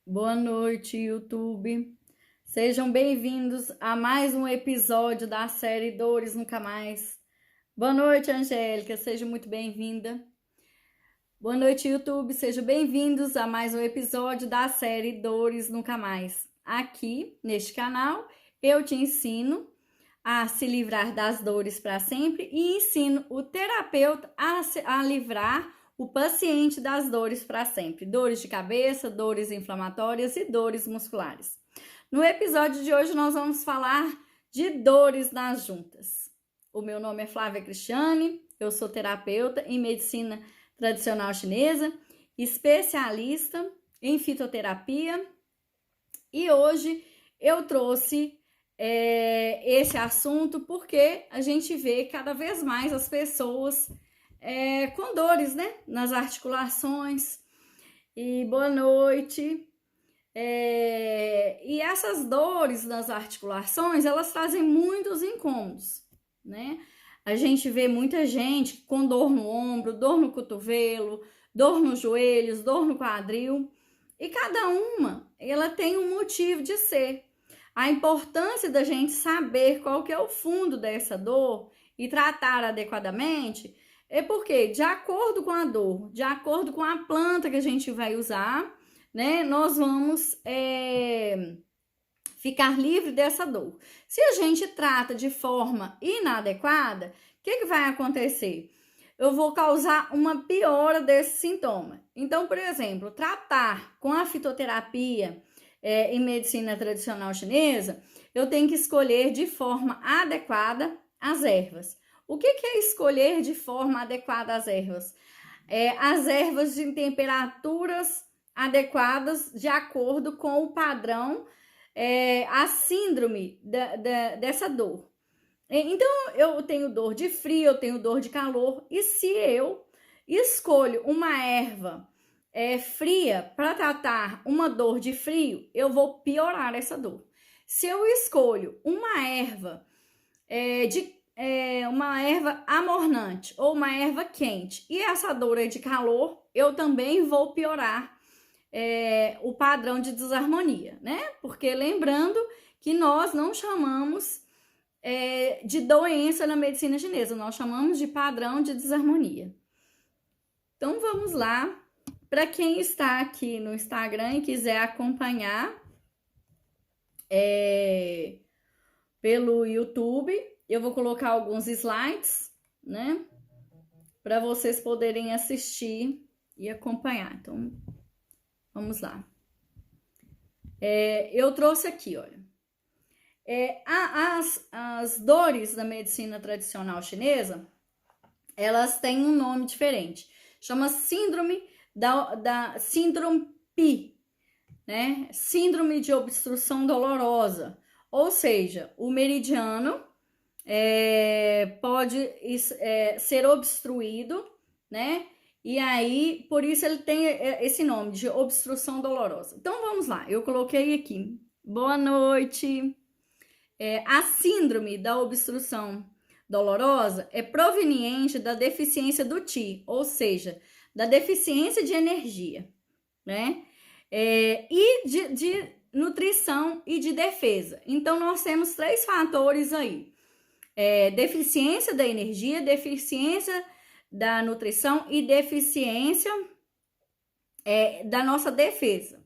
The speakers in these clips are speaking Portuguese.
Boa noite, YouTube. Sejam bem-vindos a mais um episódio da série Dores Nunca Mais. Boa noite, Angélica. Seja muito bem-vinda. Boa noite, YouTube. Sejam bem-vindos a mais um episódio da série Dores Nunca Mais. Aqui, neste canal, eu te ensino a se livrar das dores para sempre e ensino o terapeuta a livrar o paciente das dores para sempre. Dores de cabeça, dores inflamatórias e dores musculares. No episódio de hoje nós vamos falar de dores nas juntas. O meu nome é Flávia Cristiane, eu sou terapeuta em medicina tradicional chinesa, especialista em fitoterapia e hoje eu trouxe esse assunto porque a gente vê cada vez mais as pessoas com dores, né, nas articulações. E boa noite. E essas dores nas articulações, elas trazem muitos incômodos, né? A gente vê muita gente com dor no ombro, dor no cotovelo, dor nos joelhos, dor no quadril. E cada uma, ela tem um motivo de ser. A importância da gente saber qual que é o fundo dessa dor e tratar adequadamente é porque, de acordo com a dor, de acordo com a planta que a gente vai usar, né, nós vamos ficar livre dessa dor. Se a gente trata de forma inadequada, o que vai acontecer? Eu vou causar uma piora desse sintoma. Então, por exemplo, tratar com a fitoterapia em medicina tradicional chinesa, eu tenho que escolher de forma adequada as ervas. O que é escolher de forma adequada as ervas? As ervas de temperaturas adequadas de acordo com o padrão, a síndrome dessa dor. Então, eu tenho dor de frio, eu tenho dor de calor, e se eu escolho uma erva fria para tratar uma dor de frio, eu vou piorar essa dor. Se eu escolho uma erva uma erva amornante ou uma erva quente e essa dor é de calor, eu também vou piorar o padrão de desarmonia, né? Porque lembrando que nós não chamamos de doença na medicina chinesa, nós chamamos de padrão de desarmonia. Então vamos lá. Para quem está aqui no Instagram e quiser acompanhar pelo YouTube, eu vou colocar alguns slides, né? Para vocês poderem assistir e acompanhar. Então, vamos lá. Eu trouxe aqui, olha. As dores da medicina tradicional chinesa, elas têm um nome diferente. Chama síndrome síndrome Pi, né? Síndrome de obstrução dolorosa. Ou seja, o meridiano pode ser obstruído, né? E aí, por isso ele tem esse nome de obstrução dolorosa. Então, vamos lá. Eu coloquei aqui. Boa noite. A síndrome da obstrução dolorosa é proveniente da deficiência do Qi, ou seja, da deficiência de energia, né? E de nutrição e de defesa. Então, nós temos 3 fatores aí. Deficiência da energia, deficiência da nutrição e deficiência da nossa defesa.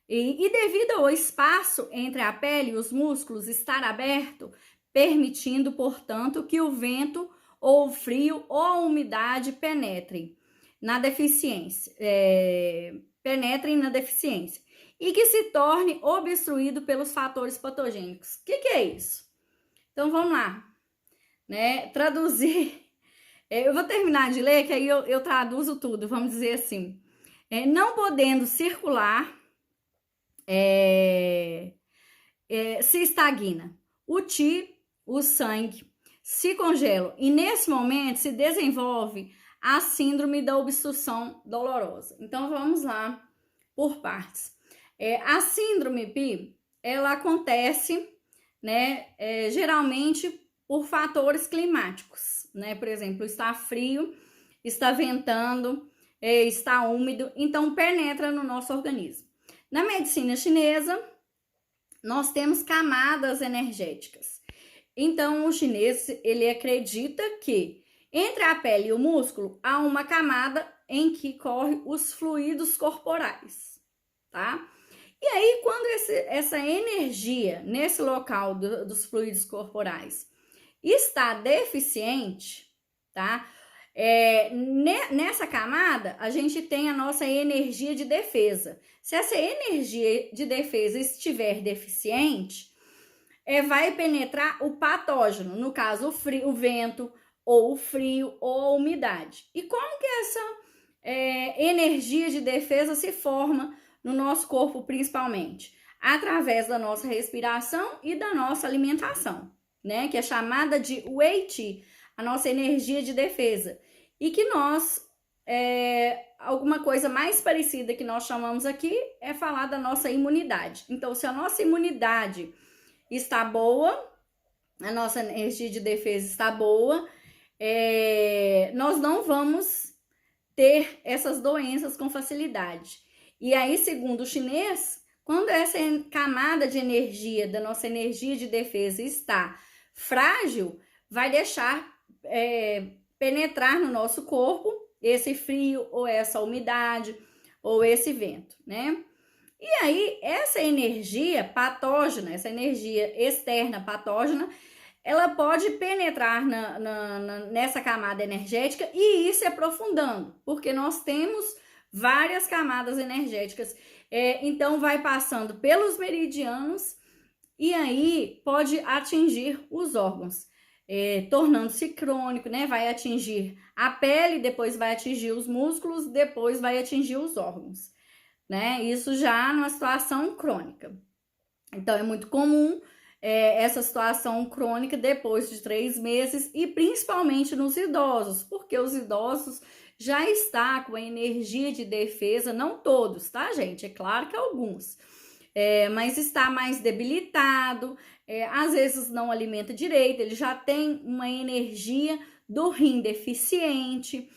E devido ao espaço entre a pele e os músculos estar aberto, permitindo, portanto, que o vento ou o frio ou a umidade penetrem na deficiência, e que se torne obstruído pelos fatores patogênicos. O que é isso? Então, vamos lá. Né? Traduzir. Eu vou terminar de ler, que aí eu traduzo tudo, vamos dizer assim. Não podendo circular, se estagna. O Qi, o sangue, se congela e nesse momento se desenvolve a síndrome da obstrução dolorosa. Então, vamos lá por partes. A síndrome Pi, ela acontece, né, geralmente por fatores climáticos, né? Por exemplo, está frio, está ventando, está úmido, então penetra no nosso organismo. Na medicina chinesa, nós temos camadas energéticas. Então, o chinês, ele acredita que entre a pele e o músculo há uma camada em que correm os fluidos corporais, tá? E aí, quando essa energia nesse local dos fluidos corporais está deficiente, tá? Nessa camada, a gente tem a nossa energia de defesa. Se essa energia de defesa estiver deficiente, vai penetrar o patógeno, no caso o vento, ou o frio, ou a umidade. E como que essa energia de defesa se forma no nosso corpo, principalmente? Através da nossa respiração e da nossa alimentação, né? Que é chamada de Wei Qi, a nossa energia de defesa. E que nós, alguma coisa mais parecida que nós chamamos aqui é falar da nossa imunidade. Então, se a nossa imunidade está boa, a nossa energia de defesa está boa, nós não vamos ter essas doenças com facilidade. E aí, segundo o chinês, quando essa camada de energia, da nossa energia de defesa está frágil, vai deixar penetrar no nosso corpo esse frio, ou essa umidade, ou esse vento, né? E aí, essa energia patógena, essa energia externa patógena, ela pode penetrar nessa camada energética e ir se aprofundando, porque nós temos várias camadas energéticas. Então, vai passando pelos meridianos e aí pode atingir os órgãos, tornando-se crônico, né? Vai atingir a pele, depois vai atingir os músculos, depois vai atingir os órgãos, né? Isso já numa situação crônica. Então, é muito comum essa situação crônica depois de 3 meses e principalmente nos idosos, porque os idosos já estão com a energia de defesa, não todos, tá, gente? É claro que alguns, mas está mais debilitado, às vezes não alimenta direito, ele já tem uma energia do rim deficiente,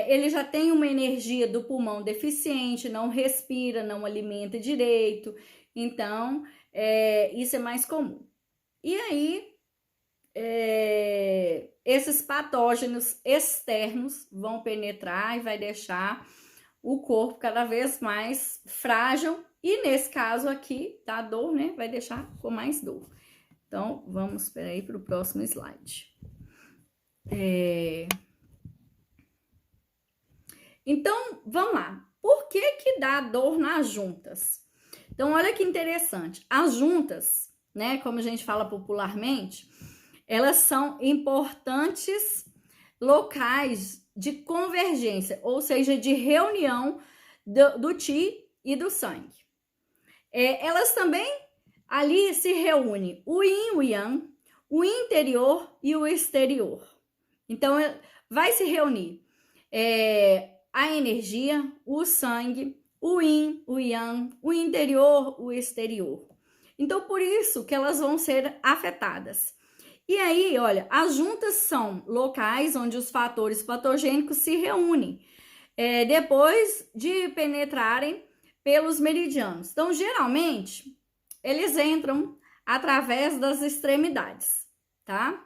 ele já tem uma energia do pulmão deficiente, não respira, não alimenta direito, então isso é mais comum. E aí, esses patógenos externos vão penetrar e vai deixar o corpo cada vez mais frágil. E nesse caso aqui, da dor, né? Vai deixar com mais dor. Então, vamos para aí para o próximo slide. Então, vamos lá. Por que dá dor nas juntas? Então, olha que interessante. As juntas, né, como a gente fala popularmente, elas são importantes locais de convergência, ou seja, de reunião do Qi e do sangue. Elas também ali se reúnem o Yin, o Yang, o interior e o exterior. Então, vai se reunir a energia, o sangue, o Yin, o Yang, o interior, o exterior. Então, por isso que elas vão ser afetadas. E aí, olha, as juntas são locais onde os fatores patogênicos se reúnem depois de penetrarem pelos meridianos. Então, geralmente, eles entram através das extremidades, tá?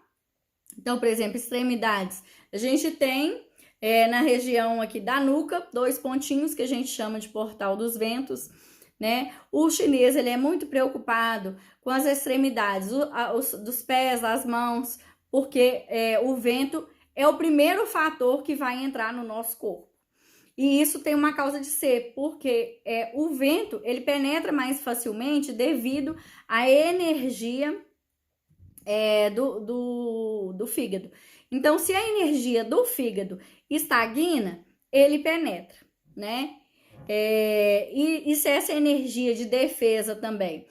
Então, por exemplo, extremidades, a gente tem na região aqui da nuca, 2 pontinhos que a gente chama de portal dos ventos, né? O chinês, ele é muito preocupado com as extremidades dos pés, das mãos, porque o vento é o primeiro fator que vai entrar no nosso corpo. E isso tem uma causa de ser, porque o vento, ele penetra mais facilmente devido à energia do fígado. Então, se a energia do fígado estagna, ele penetra, né? E se essa energia de defesa também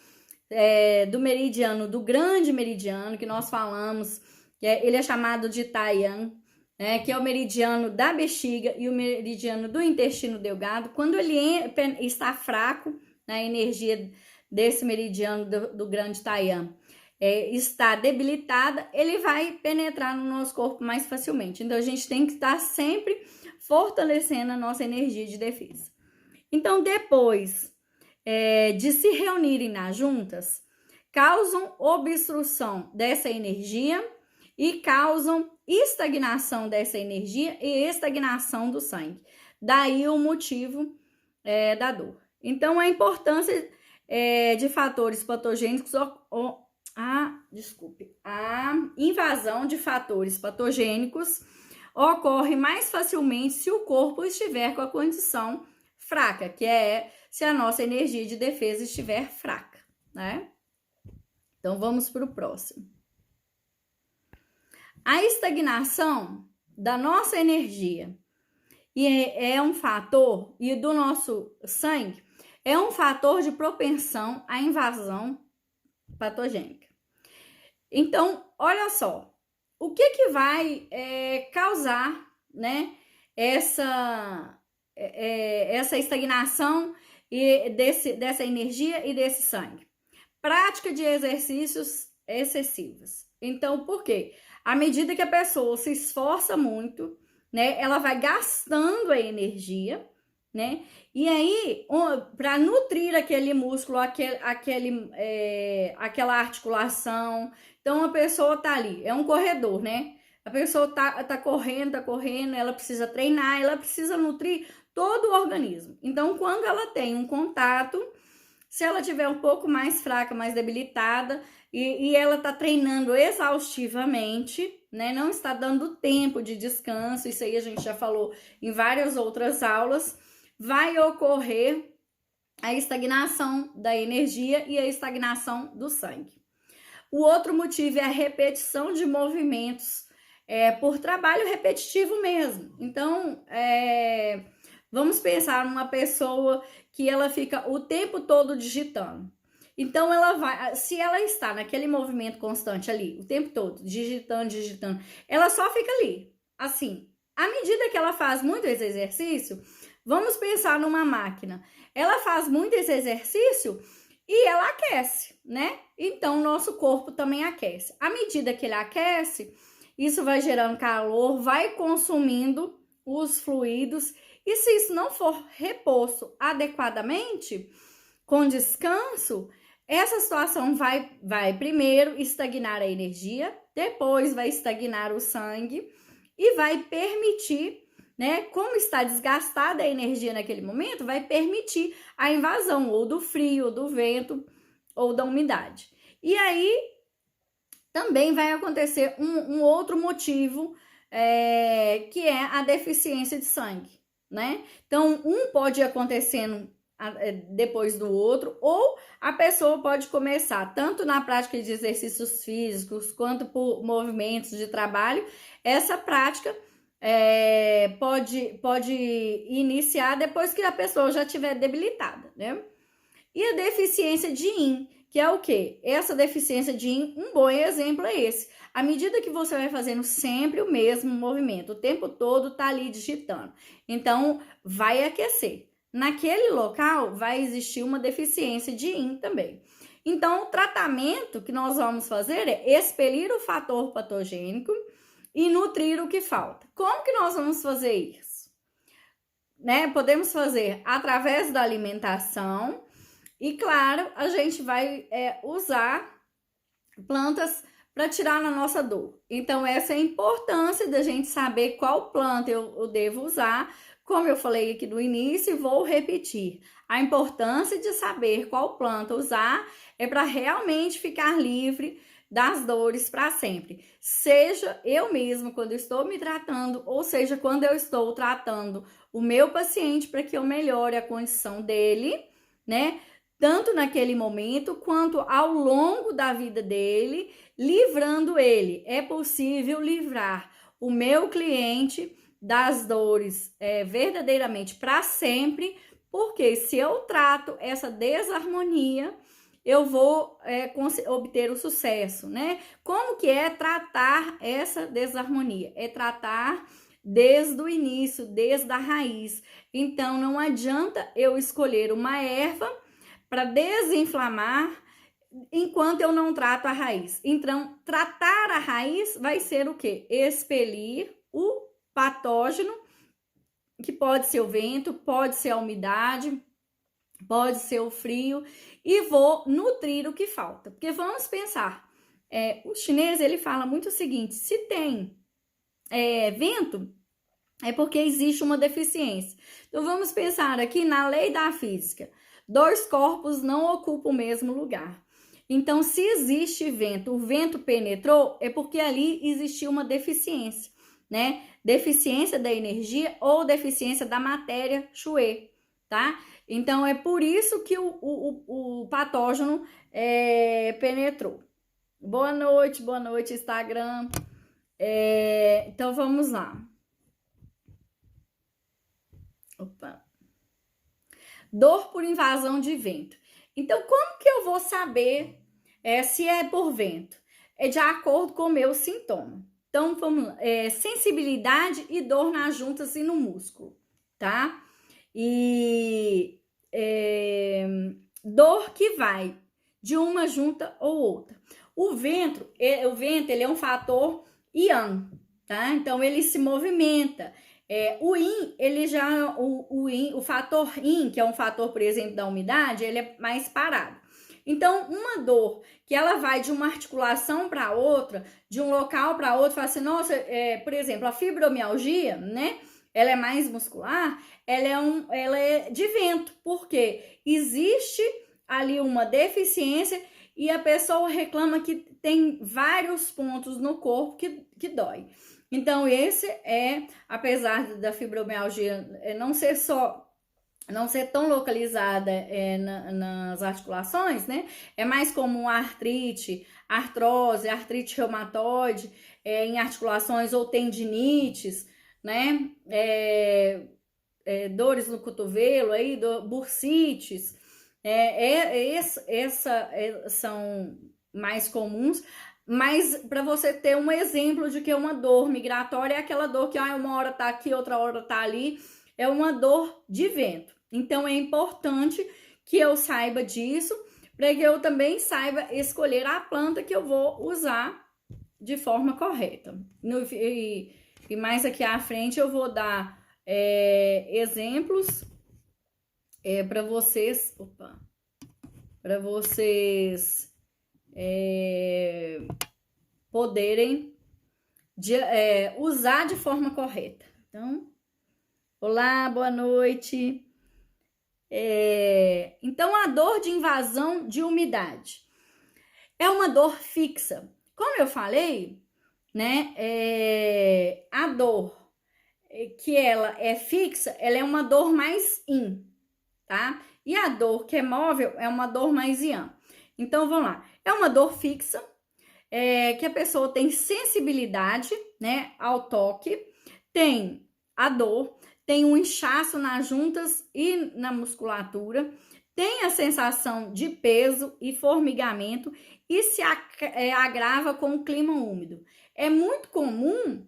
do meridiano, do grande meridiano que nós falamos, ele é chamado de Taiyan, que é o meridiano da bexiga e o meridiano do intestino delgado, quando ele está fraco, na energia desse meridiano do grande Taiyan, está debilitada, ele vai penetrar no nosso corpo mais facilmente. Então, a gente tem que estar sempre fortalecendo a nossa energia de defesa. Então, depois de se reunirem nas juntas, causam obstrução dessa energia e causam estagnação dessa energia e estagnação do sangue. Daí o motivo da dor. Então, a importância de fatores patogênicos, a invasão de fatores patogênicos ocorre mais facilmente se o corpo estiver com a condição fraca, que é se a nossa energia de defesa estiver fraca, né? Então, vamos para o próximo. A estagnação da nossa energia é um fator, e do nosso sangue, é um fator de propensão à invasão patogênica. Então, olha só, o que vai causar, né, essa estagnação dessa energia e desse sangue? Prática de exercícios excessivos. Então, por quê? À medida que a pessoa se esforça muito, né, ela vai gastando a energia, né? E aí, para nutrir aquele músculo, aquela articulação, então a pessoa tá ali, é um corredor, né? A pessoa tá correndo, ela precisa treinar, ela precisa nutrir todo o organismo. Então, quando ela tem um contato, se ela tiver um pouco mais fraca, mais debilitada, e ela tá treinando exaustivamente, né? Não está dando tempo de descanso, isso aí a gente já falou em várias outras aulas, vai ocorrer a estagnação da energia e a estagnação do sangue. O outro motivo é a repetição de movimentos por trabalho repetitivo mesmo. Então, vamos pensar numa pessoa que ela fica o tempo todo digitando. Então, se ela está naquele movimento constante ali, o tempo todo, digitando, ela só fica ali, assim. À medida que ela faz muito esse exercício, vamos pensar numa máquina. Ela faz muito esse exercício e ela aquece, né? Então, nosso corpo também aquece. À medida que ele aquece, isso vai gerando calor, vai consumindo os fluidos. E se isso não for reposto adequadamente, com descanso, essa situação vai primeiro estagnar a energia, depois vai estagnar o sangue e vai permitir, né, como está desgastada a energia naquele momento, vai permitir a invasão ou do frio, ou do vento, ou da umidade. E aí, também vai acontecer um outro motivo, que é a deficiência de sangue, né? Então, um pode ir acontecendo depois do outro, ou a pessoa pode começar tanto na prática de exercícios físicos, quanto por movimentos de trabalho, essa prática pode iniciar depois que a pessoa já estiver debilitada, né? E a deficiência de Yin, que é o quê? Essa deficiência de Yin, um bom exemplo é esse. À medida que você vai fazendo sempre o mesmo movimento, o tempo todo tá ali digitando. Então, vai aquecer. Naquele local, vai existir uma deficiência de Yin também. Então, o tratamento que nós vamos fazer é expelir o fator patogênico e nutrir o que falta. Como que nós vamos fazer isso? Né? Podemos fazer através da alimentação e, claro, a gente vai usar plantas para tirar na nossa dor. Então, essa é a importância da gente saber qual planta eu devo usar. Como eu falei aqui no início, vou repetir. A importância de saber qual planta usar é para realmente ficar livre das dores para sempre. Seja eu mesma quando eu estou me tratando, ou seja, quando eu estou tratando o meu paciente para que eu melhore a condição dele, né? Tanto naquele momento quanto ao longo da vida dele, livrando ele. É possível livrar o meu cliente das dores verdadeiramente para sempre, porque se eu trato essa desarmonia, eu vou obter o sucesso, né? Como que é tratar essa desarmonia? É tratar desde o início, desde a raiz. Então, não adianta eu escolher uma erva para desinflamar enquanto eu não trato a raiz. Então, tratar a raiz vai ser o quê? Expelir o patógeno, que pode ser o vento, pode ser a umidade, pode ser o frio, e vou nutrir o que falta. Porque vamos pensar, o chinês ele fala muito o seguinte, se tem vento, é porque existe uma deficiência. Então vamos pensar aqui na lei da física, dois corpos não ocupam o mesmo lugar. Então, se existe vento, o vento penetrou, é porque ali existiu uma deficiência, né? Deficiência da energia ou deficiência da matéria Shui, tá? Então, é por isso que o patógeno penetrou. Boa noite, Instagram. Então, vamos lá. Opa. Dor por invasão de vento. Então, como que eu vou saber se é por vento? É de acordo com o meu sintoma. Então, vamos lá. Sensibilidade e dor nas juntas e no músculo, tá? E dor que vai de uma junta ou outra. O vento ele é um fator Yang, tá? Então, ele se movimenta. O Yin, ele já, o fator Yin, que é um fator, por exemplo, da umidade, ele é mais parado. Então, uma dor que ela vai de uma articulação para outra, de um local para outro, fala assim, nossa, por exemplo, a fibromialgia, né? Ela é mais muscular, ela é de vento, porque existe ali uma deficiência e a pessoa reclama que tem vários pontos no corpo que dói. Então, esse apesar da fibromialgia não ser tão localizada nas articulações, né? É mais comum a artrite, artrose, artrite reumatoide, em articulações ou tendinites, né? Dores no cotovelo, aí, bursites, são mais comuns. Mas para você ter um exemplo de que uma dor migratória é aquela dor que uma hora tá aqui, outra hora tá ali, é uma dor de vento. Então é importante que eu saiba disso, para que eu também saiba escolher a planta que eu vou usar de forma correta. E mais aqui à frente eu vou dar exemplos para vocês. Para vocês poderem usar de forma correta. Então, olá, boa noite. Então, a dor de invasão de umidade é uma dor fixa. Como eu falei, né? A dor que ela é fixa, ela é uma dor mais yin, tá? E a dor que é móvel é uma dor mais yang. Então, vamos lá. É uma dor fixa, que a pessoa tem sensibilidade, né, ao toque, tem a dor, tem um inchaço nas juntas e na musculatura, tem a sensação de peso e formigamento e se agrava com o clima úmido. É muito comum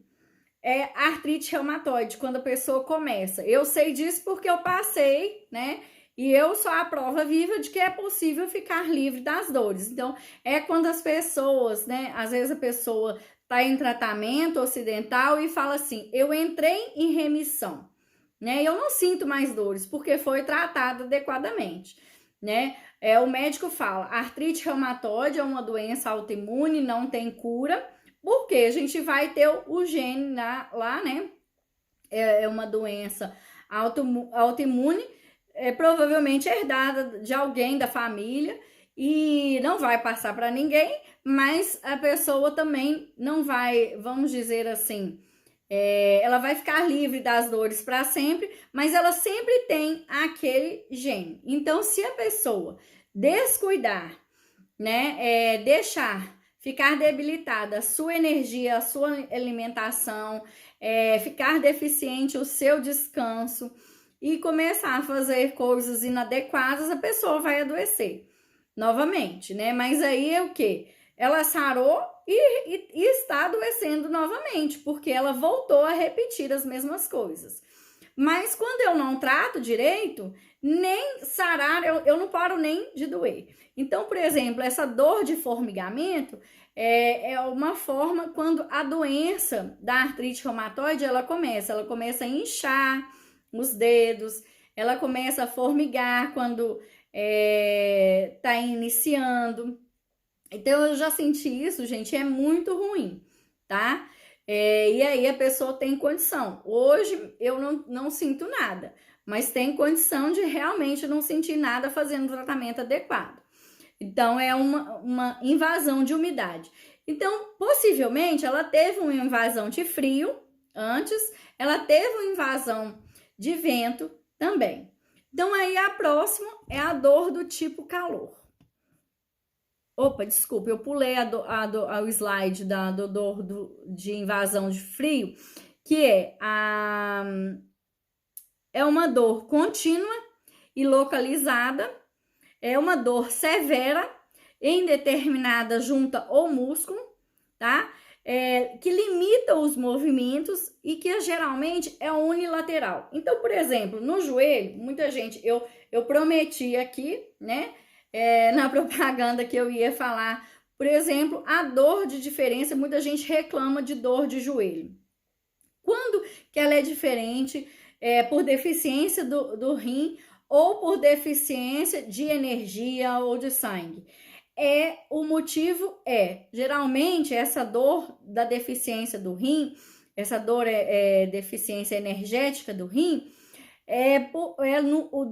artrite reumatoide quando a pessoa começa. Eu sei disso porque eu passei, né? E eu sou a prova viva de que é possível ficar livre das dores. Então, quando as pessoas, né? Às vezes a pessoa está em tratamento ocidental e fala assim, eu entrei em remissão, né? Eu não sinto mais dores porque foi tratada adequadamente, né? O médico fala, artrite reumatoide é uma doença autoimune, não tem cura, porque a gente vai ter o gene lá, né? É uma doença autoimune, provavelmente herdada de alguém da família e não vai passar para ninguém, mas a pessoa também não vai, vamos dizer assim, ela vai ficar livre das dores para sempre, mas ela sempre tem aquele gene. Então, se a pessoa descuidar, né, ficar debilitada a sua energia, a sua alimentação, ficar deficiente o seu descanso e começar a fazer coisas inadequadas, a pessoa vai adoecer novamente, né? Mas aí é o quê? Ela sarou e está adoecendo novamente, porque ela voltou a repetir as mesmas coisas. Mas quando eu não trato direito, nem sarar, eu não paro nem de doer. Então, por exemplo, essa dor de formigamento é uma forma quando a doença da artrite reumatoide, ela começa a inchar os dedos, ela começa a formigar quando tá iniciando. Então, eu já senti isso, gente, é muito ruim, tá? E aí a pessoa tem condição. Hoje eu não sinto nada, mas tem condição de realmente não sentir nada fazendo o tratamento adequado. Então, é uma invasão de umidade. Então, possivelmente, ela teve uma invasão de frio antes, ela teve uma invasão de vento também. Então, aí a próxima é a dor do tipo calor. Opa, desculpa, eu pulei ao slide do dor de invasão de frio, que é uma dor contínua e localizada, é uma dor severa em determinada junta ou músculo, tá? Que limita os movimentos e que geralmente é unilateral. Então, por exemplo, no joelho, muita gente, eu prometi aqui, né, na propaganda que eu ia falar, por exemplo, a dor de diferença, muita gente reclama de dor de joelho. Quando que ela é diferente? Por deficiência do rim ou por deficiência de energia ou de sangue. O motivo geralmente essa dor da deficiência do rim, essa dor deficiência energética do rim,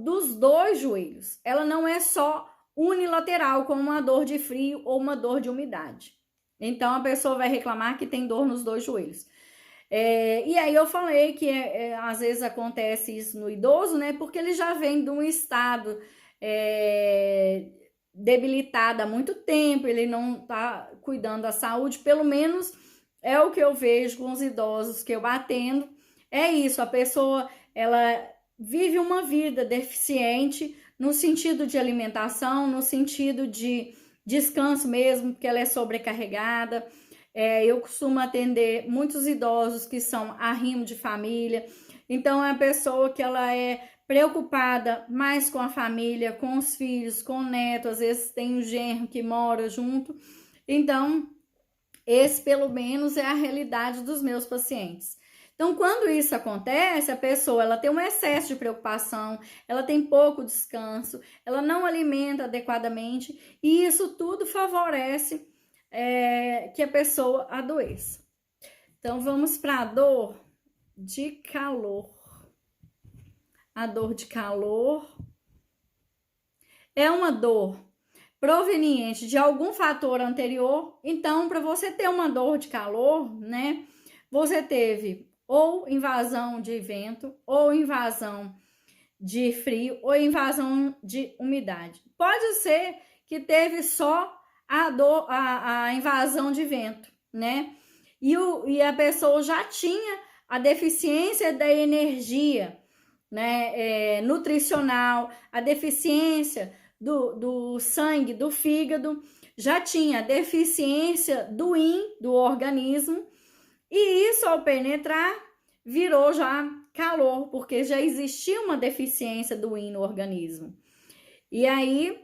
dos dois joelhos. Ela não é só unilateral, como uma dor de frio ou uma dor de umidade. Então a pessoa vai reclamar que tem dor nos dois joelhos. E aí eu falei que às vezes acontece isso no idoso, né? Porque ele já vem de um estado debilitado há muito tempo, ele não tá cuidando da saúde, pelo menos é o que eu vejo com os idosos que eu atendo. É isso, a pessoa, ela vive uma vida deficiente no sentido de alimentação, no sentido de descanso mesmo, porque ela é sobrecarregada. Eu costumo atender muitos idosos que são arrimo de família, então é a pessoa que ela é preocupada mais com a família, com os filhos, com o neto, às vezes tem um genro que mora junto. Então, esse pelo menos é a realidade dos meus pacientes. Então, quando isso acontece, a pessoa ela tem um excesso de preocupação, ela tem pouco descanso, ela não alimenta adequadamente e isso tudo favorece que a pessoa adoeça. Então, vamos para a dor de calor. A dor de calor é uma dor proveniente de algum fator anterior. Então, para você ter uma dor de calor, né, você teve ou invasão de vento, ou invasão de frio, ou invasão de umidade. Pode ser que teve só a invasão de vento, né? E a pessoa já tinha a deficiência da energia, né, nutricional, a deficiência do sangue, do fígado, já tinha deficiência do yin, do organismo, e isso ao penetrar virou já calor, porque já existia uma deficiência do yin no organismo. E aí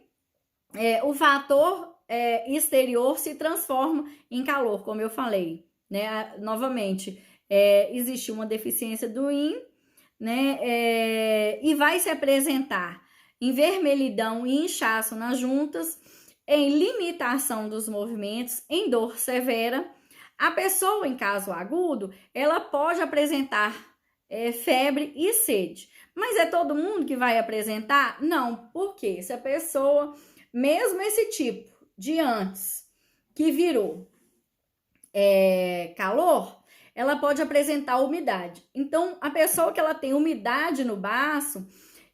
o fator exterior se transforma em calor, como eu falei, né? Novamente, existe uma deficiência do yin, né? E vai se apresentar em vermelhidão e inchaço nas juntas, em limitação dos movimentos, em dor severa. A pessoa, em caso agudo, ela pode apresentar febre e sede. Mas é todo mundo que vai apresentar? Não, porque se a pessoa, mesmo esse tipo de antes, que virou calor, ela pode apresentar umidade. Então, a pessoa que ela tem umidade no baço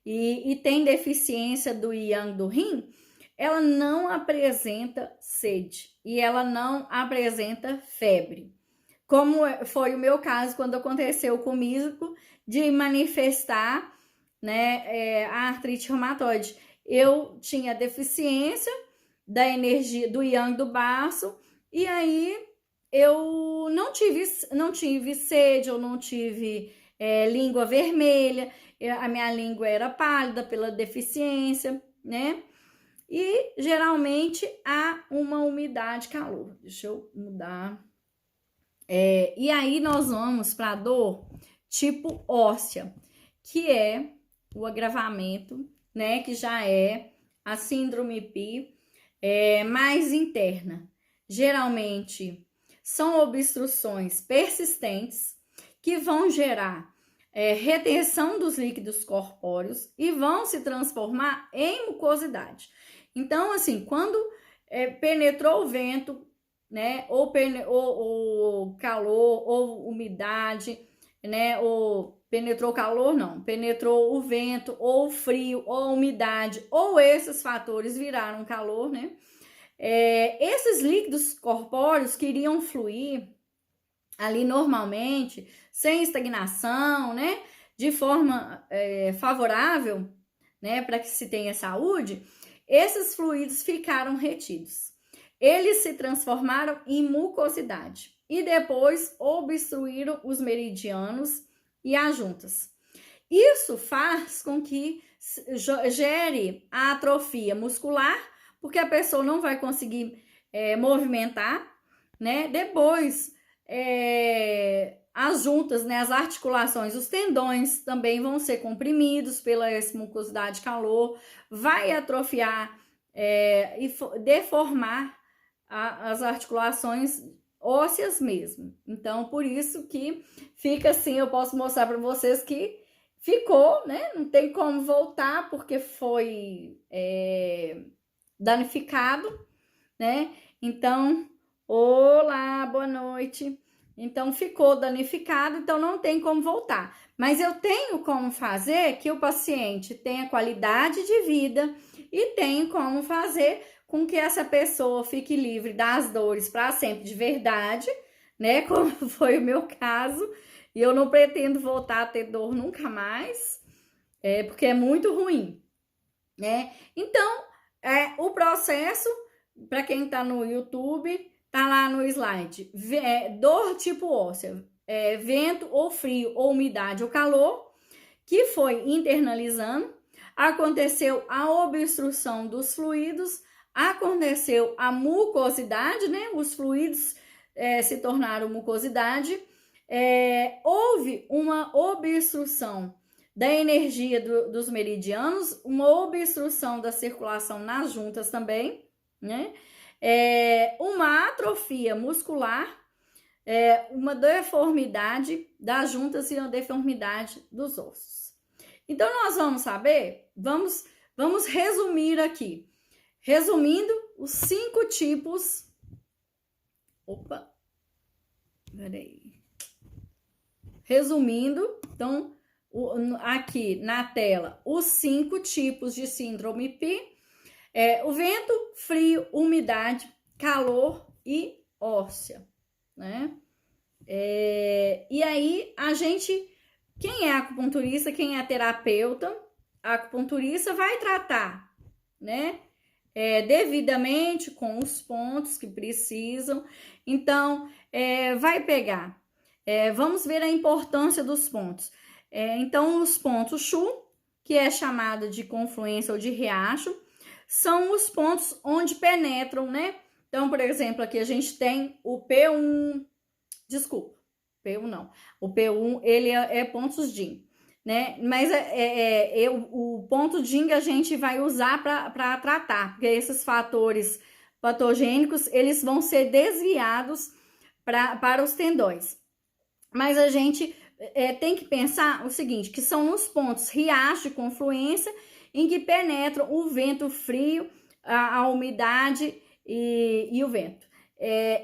e tem deficiência do yang do rim, ela não apresenta sede e ela não apresenta febre. Como foi o meu caso quando aconteceu comigo de manifestar, né, a artrite reumatoide. Eu tinha deficiência da energia do yang do baço e aí eu não tive sede, eu não tive língua vermelha, a minha língua era pálida pela deficiência, né? E geralmente há uma umidade calor. Deixa eu mudar. E aí nós vamos para a dor tipo óssea, que é o agravamento, né, que já é a síndrome PI mais interna. Geralmente são obstruções persistentes que vão gerar retenção dos líquidos corpóreos e vão se transformar em mucosidade. Então, assim, quando penetrou o vento, né, ou calor, ou umidade, né, ou penetrou calor, não, penetrou o vento, ou o frio, ou a umidade, ou esses fatores viraram calor, né? Esses líquidos corpóreos que iriam fluir ali normalmente, sem estagnação, né? De forma favorável, né? Para que se tenha saúde, esses fluidos ficaram retidos. Eles se transformaram em mucosidade e depois obstruíram os meridianos e as juntas. Isso faz com que gere a atrofia muscular, porque a pessoa não vai conseguir movimentar, né? Depois, as juntas, né, as articulações, os tendões também vão ser comprimidos pela mucosidade de calor, vai atrofiar e deformar as articulações ósseas mesmo. Então, por isso que fica assim, eu posso mostrar para vocês que ficou, né? Não tem como voltar porque foi danificado, né? Então, olá, boa noite. Então, ficou danificado, então não tem como voltar. Mas eu tenho como fazer que o paciente tenha qualidade de vida e tenho como fazer com que essa pessoa fique livre das dores para sempre de verdade, né? Como foi o meu caso. E eu não pretendo voltar a ter dor nunca mais, porque é muito ruim, né? Então, o processo, para quem está no YouTube, tá lá no slide. Dor tipo óssea, vento ou frio, ou umidade ou calor, que foi internalizando, aconteceu a obstrução dos fluidos, aconteceu a mucosidade, né? Os fluidos se tornaram mucosidade, houve uma obstrução da energia dos meridianos, uma obstrução da circulação nas juntas também, né? Uma atrofia muscular, uma deformidade das juntas e uma deformidade dos ossos. Então, nós vamos saber, vamos resumir aqui. Resumindo, os 5 tipos... Opa! Peraí. Resumindo, então, aqui na tela, os 5 tipos de síndrome PI. O vento, frio, umidade, calor e óssea, né? E aí, quem é acupunturista, quem é terapeuta, a acupunturista vai tratar, né? Devidamente com os pontos que precisam. Então, vai pegar. Vamos ver a importância dos pontos. Então, os pontos Chu, que é chamado de confluência ou de riacho, são os pontos onde penetram, né? Então, por exemplo, aqui a gente tem o P1, desculpa, P1 não. O P1, ele é pontos Jing, né? Mas o ponto Jing a gente vai usar para tratar, porque esses fatores patogênicos, eles vão ser desviados para os tendões. Mas a gente tem que pensar o seguinte, que são os pontos riacho de confluência em que penetram o vento frio, a umidade e o vento.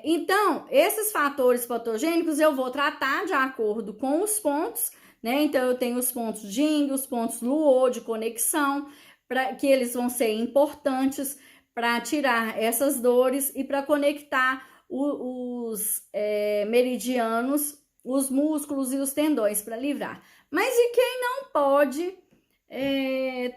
Então, esses fatores patogênicos eu vou tratar de acordo com os pontos, né? Então, eu tenho os pontos Jing, os pontos Luo de conexão, que eles vão ser importantes para tirar essas dores e para conectar os meridianos, os músculos e os tendões para livrar. Mas e quem não pode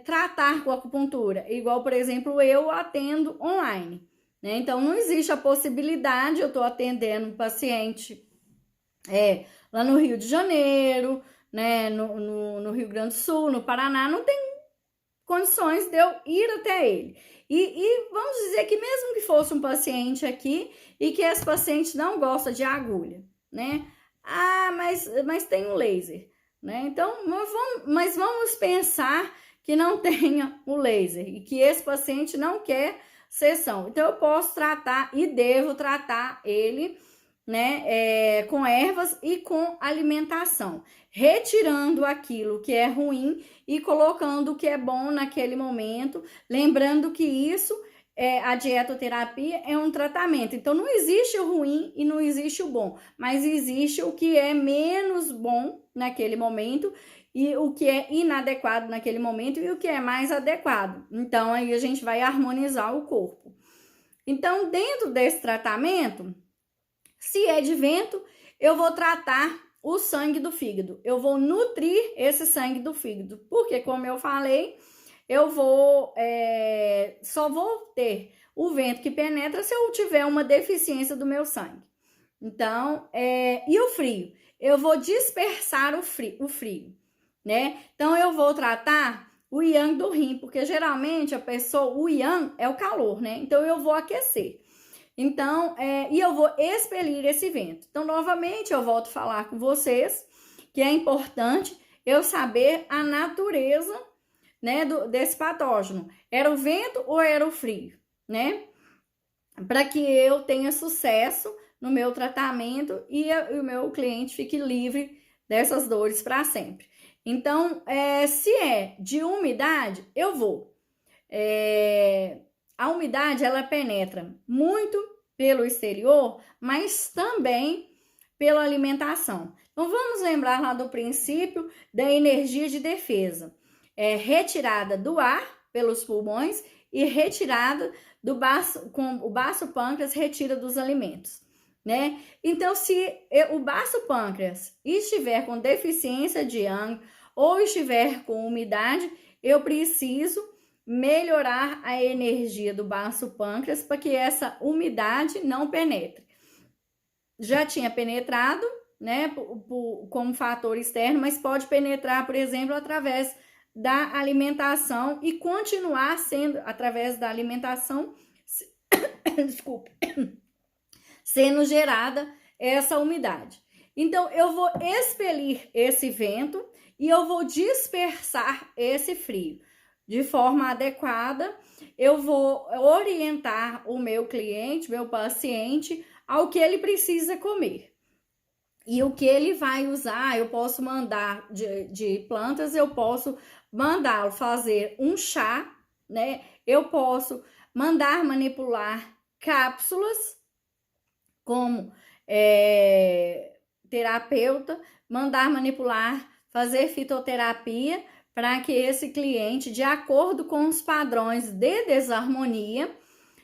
tratar com acupuntura? Igual, por exemplo, eu atendo online, né? Então, não existe a possibilidade, eu estou atendendo um paciente lá no Rio de Janeiro, né? No Rio Grande do Sul, no Paraná, não tem condições de eu ir até ele. E vamos dizer que mesmo que fosse um paciente aqui e que esse paciente não gosta de agulha, né? Ah, mas tem um laser. né? Então, mas vamos pensar que não tenha o laser e que esse paciente não quer sessão. Então, eu posso tratar e devo tratar ele, né, com ervas e com alimentação, retirando aquilo que é ruim e colocando o que é bom naquele momento, lembrando que isso a dietoterapia é um tratamento. Então, não existe o ruim e não existe o bom, mas existe o que é menos bom naquele momento e o que é inadequado naquele momento e o que é mais adequado. Então, aí a gente vai harmonizar o corpo. Então, dentro desse tratamento, se é de vento, eu vou tratar o sangue do fígado. Eu vou nutrir esse sangue do fígado, porque, como eu falei, eu só vou ter o vento que penetra se eu tiver uma deficiência do meu sangue. Então, e o frio? Eu vou dispersar o frio, né? Então, eu vou tratar o yang do rim, porque geralmente o yang é o calor, né? Então, eu vou aquecer. Então, e eu vou expelir esse vento. Então, novamente, eu volto a falar com vocês que é importante eu saber a natureza, né, desse patógeno. Era o vento ou era o frio, né? Para que eu tenha sucesso no meu tratamento e o meu cliente fique livre dessas dores para sempre. Então, se é de umidade, eu vou. A umidade, ela penetra muito pelo exterior, mas também pela alimentação. Então, vamos lembrar lá do princípio da energia de defesa. Retirada do ar pelos pulmões e retirada com o baço pâncreas retira dos alimentos, né? Então, se o baço pâncreas estiver com deficiência de yang ou estiver com umidade, eu preciso melhorar a energia do baço pâncreas para que essa umidade não penetre. Já tinha penetrado, né, como fator externo, mas pode penetrar, por exemplo, através da alimentação e continuar sendo através da alimentação, desculpa, sendo gerada essa umidade. Então, eu vou expelir esse vento e eu vou dispersar esse frio. De forma adequada, eu vou orientar o meu cliente, meu paciente, ao que ele precisa comer. E o que ele vai usar, eu posso mandar de plantas, eu posso mandá-lo fazer um chá, né? Eu posso mandar manipular cápsulas, como terapeuta, mandar manipular, fazer fitoterapia, para que esse cliente, de acordo com os padrões de desarmonia,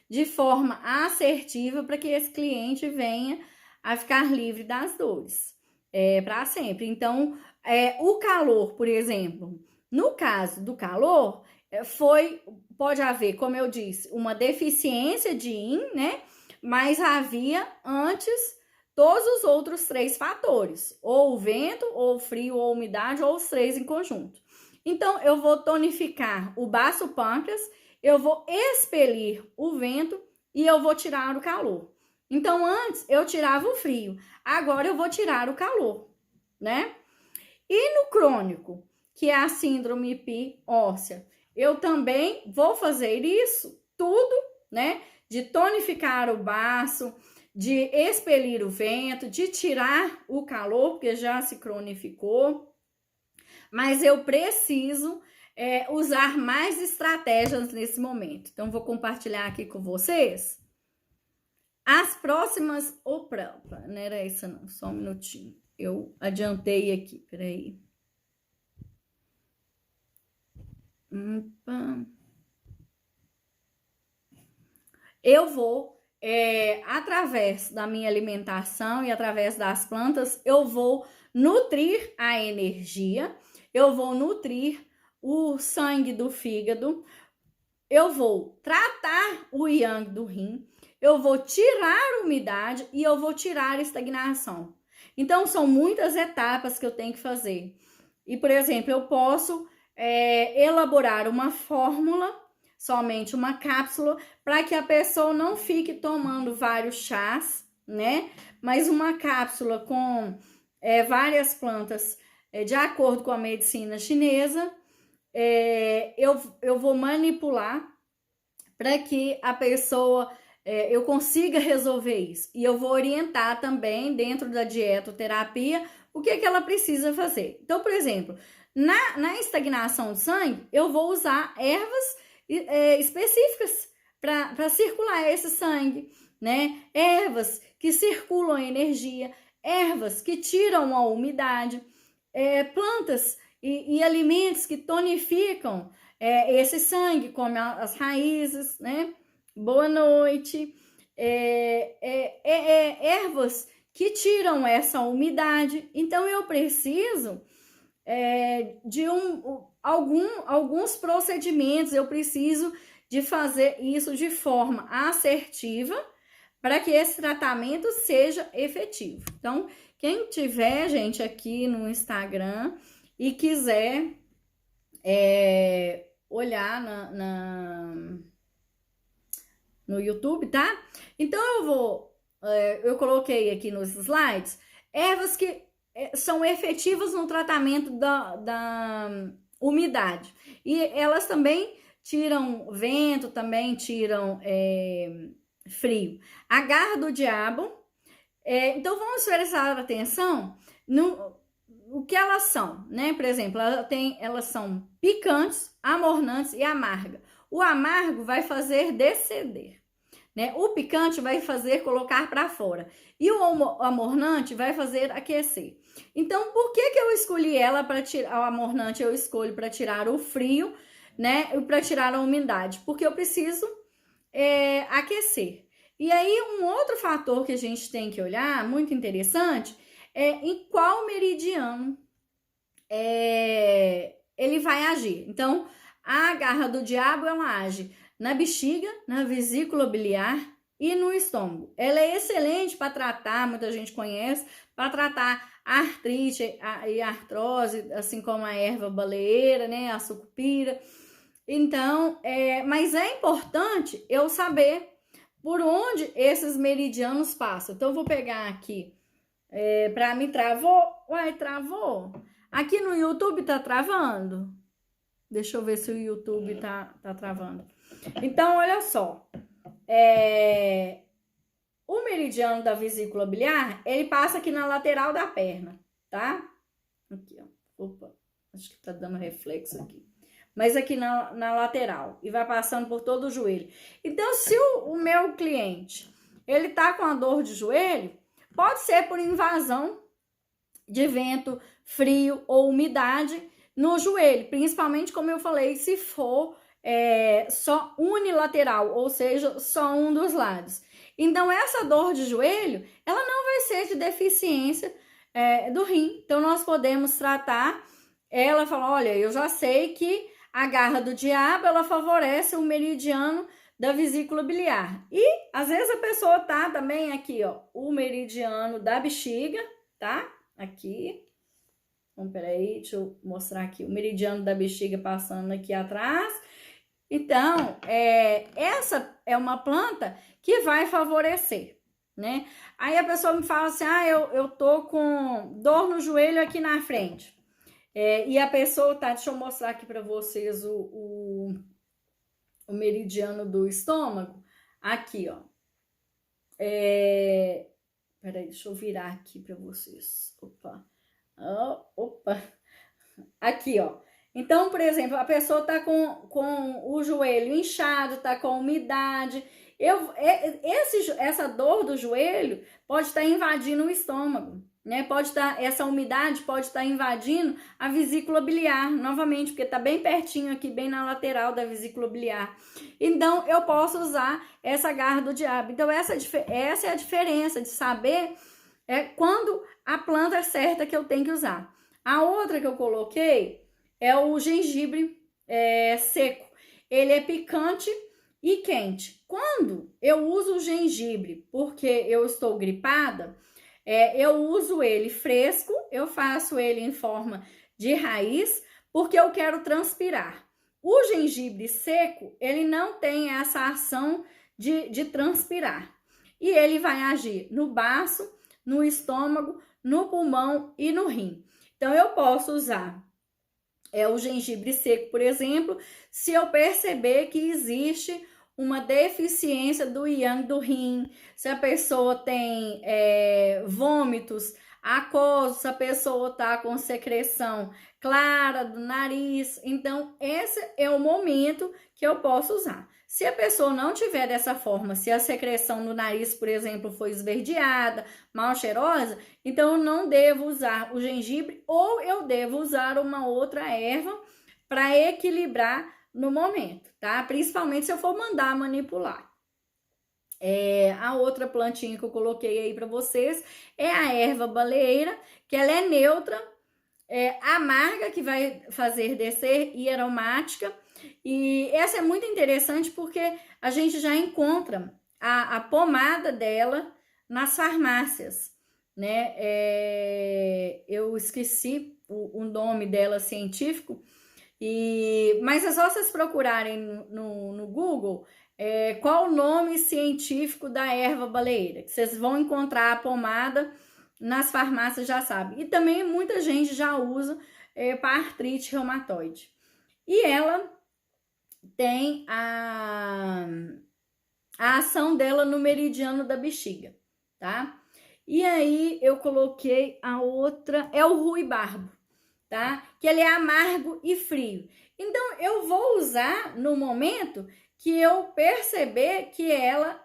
de forma assertiva, para que esse cliente venha a ficar livre das dores para sempre. Então, o calor, por exemplo, no caso do calor, pode haver, como eu disse, uma deficiência de yin, né? Mas havia antes todos os outros 3 fatores, ou o vento, ou o frio, ou a umidade, ou os 3 em conjunto. Então, eu vou tonificar o baço pâncreas, eu vou expelir o vento e eu vou tirar o calor. Então, antes eu tirava o frio, agora eu vou tirar o calor, né? E no crônico, que é a síndrome pi óssea, eu também vou fazer isso tudo, né? De tonificar o baço, de expelir o vento, de tirar o calor, porque já se cronificou. Mas eu preciso usar mais estratégias nesse momento. Então, vou compartilhar aqui com vocês as próximas... Opa, não era essa não, só um minutinho. Eu adiantei aqui, peraí. Eu vou, através da minha alimentação e através das plantas, eu vou nutrir a energia, eu vou nutrir o sangue do fígado, eu vou tratar o yang do rim, eu vou tirar a umidade e eu vou tirar a estagnação. Então, são muitas etapas que eu tenho que fazer. E, por exemplo, eu posso elaborar uma fórmula, somente uma cápsula, para que a pessoa não fique tomando vários chás, né? Mas uma cápsula com várias plantas de acordo com a medicina chinesa, eu vou manipular para que a pessoa, eu consiga resolver isso. E eu vou orientar também, dentro da dietoterapia, o que ela precisa fazer. Então, por exemplo, na estagnação de sangue, eu vou usar ervas específicas para circular esse sangue, né? Ervas que circulam a energia, ervas que tiram a umidade, plantas e alimentos que tonificam esse sangue, como as raízes, né? Boa noite. Ervas que tiram essa umidade. Então, eu preciso de alguns procedimentos, eu preciso de fazer isso de forma assertiva para que esse tratamento seja efetivo. Então, quem tiver, gente, aqui no Instagram e quiser olhar no YouTube, tá? Então, eu coloquei aqui nos slides ervas que são efetivas no tratamento da umidade. E elas também tiram vento, também tiram frio. A garra do diabo. Então, vamos prestar atenção no o que elas são, né? Por exemplo, elas são picantes, amornantes e amargas. O amargo vai fazer descender, né? O picante vai fazer colocar para fora. E o amornante vai fazer aquecer. Então, por que eu escolhi ela para tirar o amornante? Eu escolho para tirar o frio, né? E para tirar a umidade, porque eu preciso aquecer. E aí, um outro fator que a gente tem que olhar, muito interessante, em qual meridiano ele vai agir. Então, a garra do diabo, ela age na bexiga, na vesícula biliar e no estômago. Ela é excelente para tratar, muita gente conhece, para tratar artrite e artrose, assim como a erva baleeira, né, a sucupira. Então, mas é importante eu saber por onde esses meridianos passam. Então, eu vou pegar aqui, para mim, travou? Uai, travou? Aqui no YouTube tá travando? Deixa eu ver se o YouTube tá travando. Então, olha só. O meridiano da vesícula biliar, ele passa aqui na lateral da perna, tá? Aqui, ó. Opa, acho que tá dando reflexo aqui. Mas aqui na lateral. E vai passando por todo o joelho. Então, se o meu cliente, ele tá com a dor de joelho, pode ser por invasão de vento, frio ou umidade no joelho. Principalmente, como eu falei, se for só unilateral, ou seja, só um dos lados. Então, essa dor de joelho, ela não vai ser de deficiência do rim. Então, nós podemos tratar ela, falar, olha, eu já sei que a garra do diabo, ela favorece o meridiano da vesícula biliar. E, às vezes, a pessoa tá também aqui, ó, o meridiano da bexiga, tá? Aqui. Então, peraí, deixa eu mostrar aqui o meridiano da bexiga passando aqui atrás. Então, essa é uma planta que vai favorecer, né? Aí a pessoa me fala assim, eu tô com dor no joelho aqui na frente. E a pessoa tá, deixa eu mostrar aqui para vocês o meridiano do estômago. Aqui, ó. Peraí, deixa eu virar aqui para vocês. Opa. Opa. Aqui, ó. Então, por exemplo, a pessoa tá com o joelho inchado, tá com umidade. Essa dor do joelho pode estar invadindo o estômago, né? Essa umidade pode estar invadindo a vesícula biliar, novamente, porque tá bem pertinho aqui, bem na lateral da vesícula biliar. Então, eu posso usar essa garra do diabo. Então, essa é a diferença de saber quando a planta é certa que eu tenho que usar. A outra que eu coloquei é o gengibre seco. Ele é picante e quente. Quando eu uso o gengibre porque eu estou gripada, eu uso ele fresco, eu faço ele em forma de raiz, porque eu quero transpirar. O gengibre seco, ele não tem essa ação de transpirar. E ele vai agir no baço, no estômago, no pulmão e no rim. Então, eu posso usar o gengibre seco, por exemplo, se eu perceber que existe uma deficiência do yang do rim, se a pessoa tem vômitos aquosos, se a pessoa tá com secreção clara do nariz, então esse é o momento que eu posso usar. Se a pessoa não tiver dessa forma, se a secreção no nariz, por exemplo, for esverdeada, mal cheirosa, então eu não devo usar o gengibre ou eu devo usar uma outra erva para equilibrar no momento, tá? Principalmente se eu for mandar manipular. A outra plantinha que eu coloquei aí para vocês é a erva baleeira, que ela é neutra, amarga, que vai fazer descer, e aromática. E essa é muito interessante porque a gente já encontra a pomada dela nas farmácias, né? Eu esqueci o nome dela científico, mas é só vocês procurarem no Google qual o nome científico da erva baleeira, que vocês vão encontrar a pomada nas farmácias, já sabe. E também muita gente já usa para artrite reumatoide. E ela tem a ação dela no meridiano da bexiga, tá? E aí eu coloquei a outra, é o ruibarbo, tá? Que ele é amargo e frio. Então eu vou usar no momento que eu perceber que ela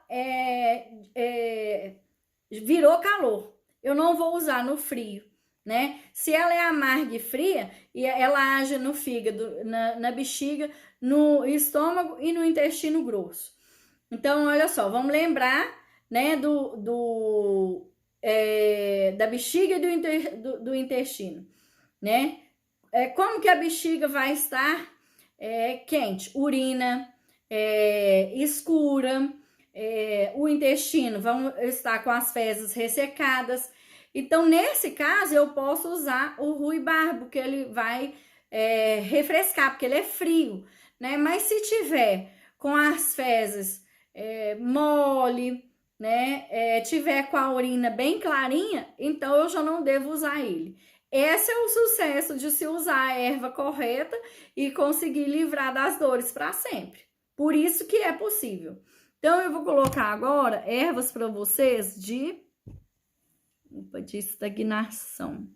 virou calor. Eu não vou usar no frio, né? Se ela é amarga e fria, e ela age no fígado, na bexiga, no estômago e no intestino grosso. Então, olha só, vamos lembrar, né, da bexiga e do intestino, né? Como que a bexiga vai estar quente? Urina, escura, o intestino vão estar com as fezes ressecadas. Então, nesse caso, eu posso usar o ruibarbo, que ele vai refrescar, porque ele é frio, né? Mas se tiver com as fezes mole, né? Tiver com a urina bem clarinha, então eu já não devo usar ele. Esse é o sucesso de se usar a erva correta e conseguir livrar das dores para sempre. Por isso que é possível. Então, eu vou colocar agora ervas para vocês de estagnação.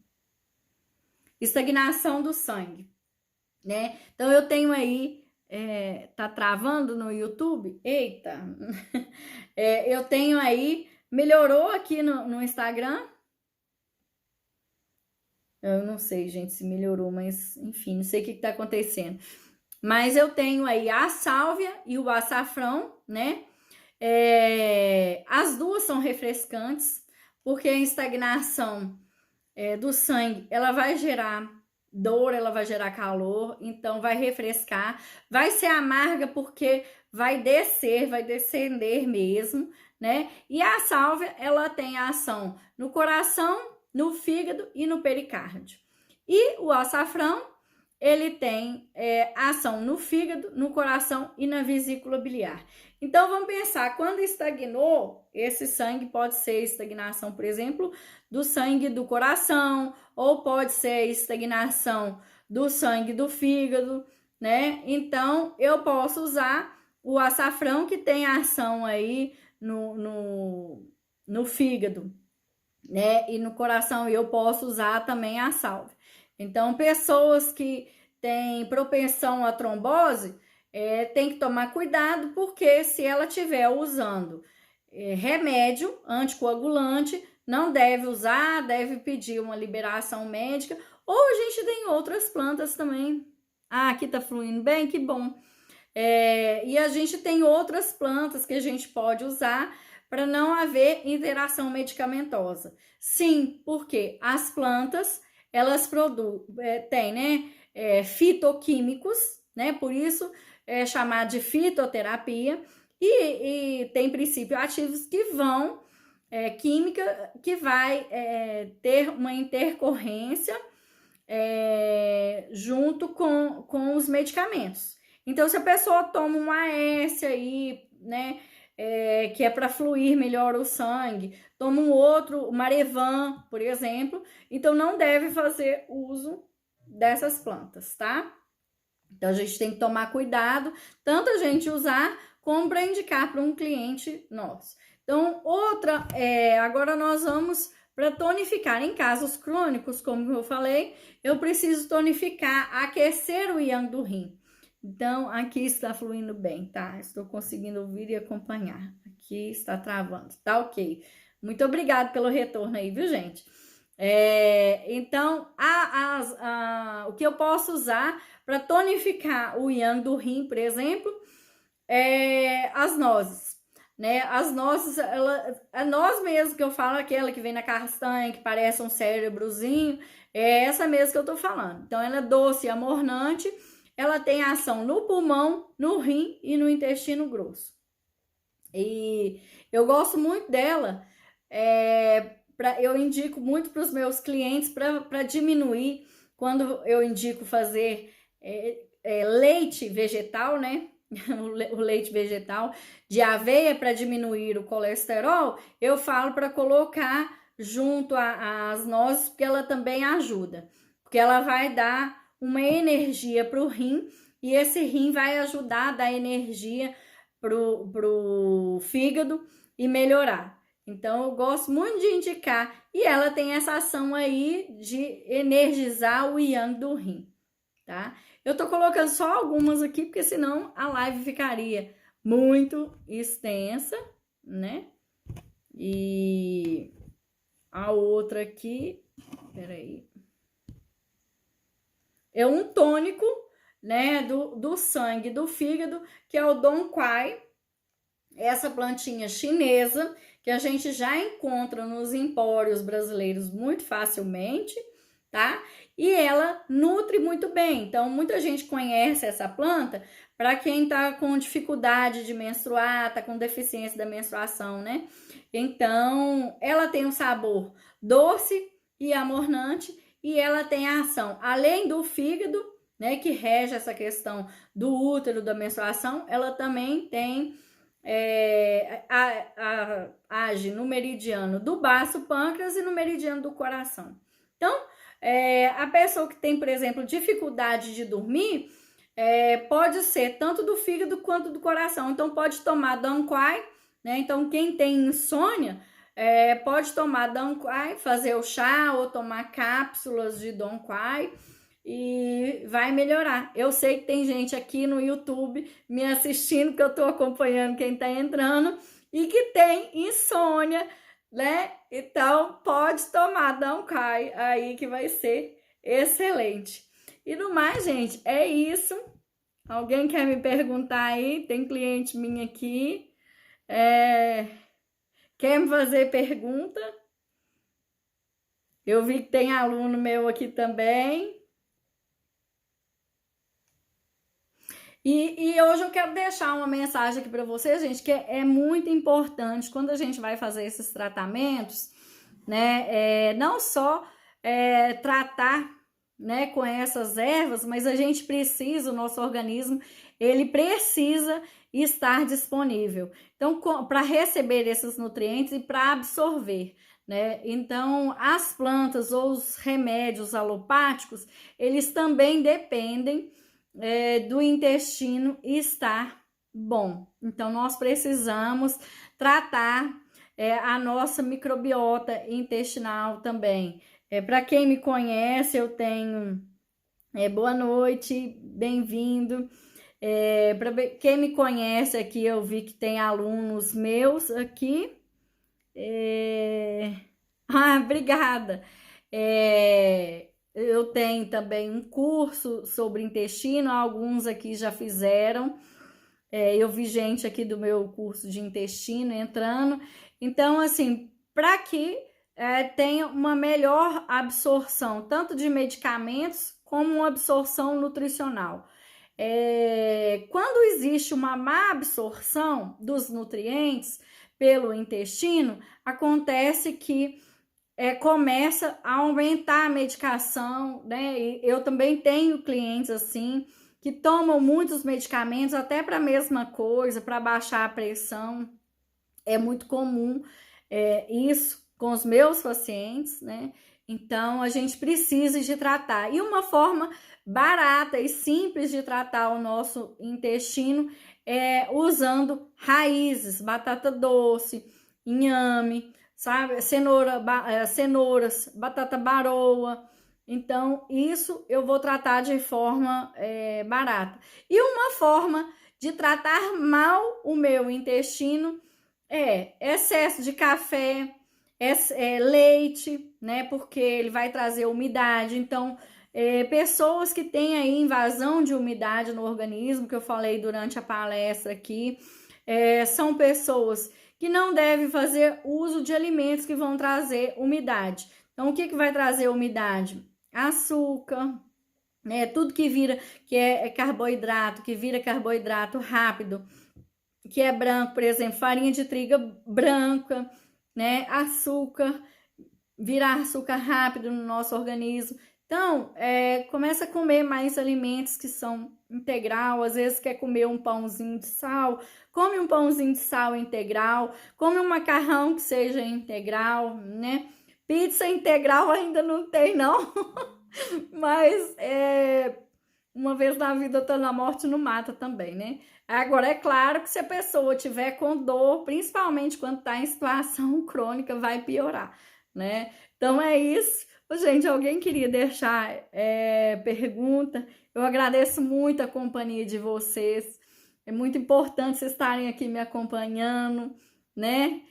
Estagnação do sangue, né? Então, eu tenho aí, tá travando no YouTube? Eita! Eu tenho aí, melhorou aqui no Instagram. Eu não sei, gente, se melhorou, mas enfim, não sei o que tá acontecendo. Mas eu tenho aí a sálvia e o açafrão, né? As duas são refrescantes, porque a estagnação do sangue, ela vai gerar dor, ela vai gerar calor, então vai refrescar, vai ser amarga porque vai descer, vai descender mesmo, né? E a sálvia, ela tem ação no coração, no fígado e no pericárdio. E o açafrão, ele tem ação no fígado, no coração e na vesícula biliar. Então, vamos pensar, quando estagnou, esse sangue pode ser estagnação, por exemplo, do sangue do coração, ou pode ser estagnação do sangue do fígado, né? Então, eu posso usar o açafrão, que tem ação aí no fígado, né? E no coração, eu posso usar também a sálvia. Então, pessoas que têm propensão à trombose, tem que tomar cuidado, porque se ela estiver usando remédio anticoagulante, não deve usar, deve pedir uma liberação médica, ou a gente tem outras plantas também. Aqui tá fluindo bem, que bom. E a gente tem outras plantas que a gente pode usar para não haver interação medicamentosa. Sim, porque as plantas, elas têm, né, fitoquímicos, né, por isso é chamado de fitoterapia, e tem princípios ativos que vão, química, que vai ter uma intercorrência junto com os medicamentos. Então, se a pessoa toma um AS aí, né, que é para fluir melhor o sangue. Toma um outro, o Marevan, por exemplo. Então, não deve fazer uso dessas plantas, tá? Então, a gente tem que tomar cuidado, tanto a gente usar, como para indicar para um cliente nosso. Então, agora nós vamos para tonificar. Em casos crônicos, como eu falei, eu preciso tonificar, aquecer o yang do rim. Então, aqui está fluindo bem, tá? Estou conseguindo ouvir e acompanhar. Aqui está travando, tá ok. Muito obrigada pelo retorno aí, viu, gente? Então, o que eu posso usar para tonificar o yang do rim, por exemplo, as nozes, né? As nozes, a noz mesmo que eu falo, aquela que vem na castanha, que parece um cérebrozinho, é essa mesmo que eu tô falando. Então, ela é doce e amornante, ela tem ação no pulmão, no rim e no intestino grosso. E eu gosto muito dela, eu indico muito para os meus clientes para diminuir, quando eu indico fazer leite vegetal, né? O leite vegetal de aveia para diminuir o colesterol, eu falo para colocar junto às nozes, porque ela também ajuda, porque ela vai dar uma energia para o rim, e esse rim vai ajudar a dar energia pro fígado e melhorar. Então, eu gosto muito de indicar, e ela tem essa ação aí de energizar o yang do rim, tá? Eu tô colocando só algumas aqui, porque senão a live ficaria muito extensa, né? E a outra aqui, peraí, é um tônico, né, do sangue, do fígado, que é o Dong Quai, essa plantinha chinesa, que a gente já encontra nos empórios brasileiros muito facilmente, tá? E ela nutre muito bem. Então, muita gente conhece essa planta para quem tá com dificuldade de menstruar, tá com deficiência da menstruação, né? Então, ela tem um sabor doce e amornante, e ela tem a ação, além do fígado, né, que rege essa questão do útero, da menstruação, ela também tem age no meridiano do baço pâncreas e no meridiano do coração. Então, a pessoa que tem, por exemplo, dificuldade de dormir, pode ser tanto do fígado quanto do coração. Então, pode tomar Dong Quai, né? Então, quem tem insônia, pode tomar Dong Quai, fazer o chá ou tomar cápsulas de Dong Quai, e vai melhorar. Eu sei que tem gente aqui no YouTube me assistindo, que eu tô acompanhando quem tá entrando, e que tem insônia, né? Então, pode tomar Dong Quai aí, que vai ser excelente. E no mais, gente, é isso. Alguém quer me perguntar aí? Tem cliente minha aqui. Quer me fazer pergunta? Eu vi que tem aluno meu aqui também. E hoje eu quero deixar uma mensagem aqui para vocês, gente, que é muito importante quando a gente vai fazer esses tratamentos, né? Não só tratar, né, com essas ervas, mas a gente precisa, o nosso organismo, ele precisa estar disponível. Então, para receber esses nutrientes e para absorver, né? Então, as plantas ou os remédios alopáticos, eles também dependem do intestino estar bom. Então, nós precisamos tratar a nossa microbiota intestinal também. Para quem me conhece, eu tenho boa noite, bem-vindo. Para quem me conhece aqui, eu vi que tem alunos meus aqui. Obrigada. Eu tenho também um curso sobre intestino, alguns aqui já fizeram. Eu vi gente aqui do meu curso de intestino entrando. Então, assim, para que tenha uma melhor absorção, tanto de medicamentos como uma absorção nutricional. Quando existe uma má absorção dos nutrientes pelo intestino, acontece que começa a aumentar a medicação, né? E eu também tenho clientes assim que tomam muitos medicamentos até para a mesma coisa, para baixar a pressão. É muito comum isso com os meus pacientes, né? Então, a gente precisa de tratar. E uma forma barata e simples de tratar o nosso intestino é usando raízes, batata doce, inhame, sabe? Cenouras, batata baroa. Então, isso eu vou tratar de forma barata. E uma forma de tratar mal o meu intestino excesso de café, leite, né? Porque ele vai trazer umidade. Então, pessoas que têm aí invasão de umidade no organismo, que eu falei durante a palestra aqui, são pessoas que não devem fazer uso de alimentos que vão trazer umidade. Então, o que vai trazer umidade? Açúcar, né? Tudo que é carboidrato, que vira carboidrato rápido, que é branco, por exemplo, farinha de trigo branca, né? Açúcar, virar açúcar rápido no nosso organismo. Então, começa a comer mais alimentos que são integral. Às vezes quer comer um pãozinho de sal, come um pãozinho de sal integral, come um macarrão que seja integral, né? Pizza integral ainda não tem, não. Mas uma vez na vida, tá na morte, não mata também, né? Agora, é claro que se a pessoa tiver com dor, principalmente quando está em situação crônica, vai piorar, né? Então é isso. Gente, alguém queria deixar pergunta? Eu agradeço muito a companhia de vocês. É muito importante vocês estarem aqui me acompanhando, né?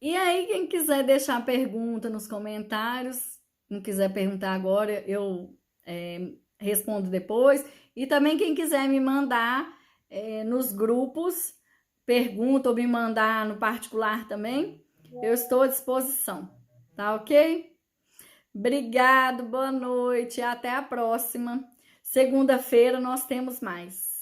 E aí, quem quiser deixar pergunta nos comentários, não quiser perguntar agora, eu respondo depois. E também quem quiser me mandar nos grupos pergunta ou me mandar no particular também, eu estou à disposição, tá ok? Obrigado, boa noite, até a próxima. Segunda-feira nós temos mais.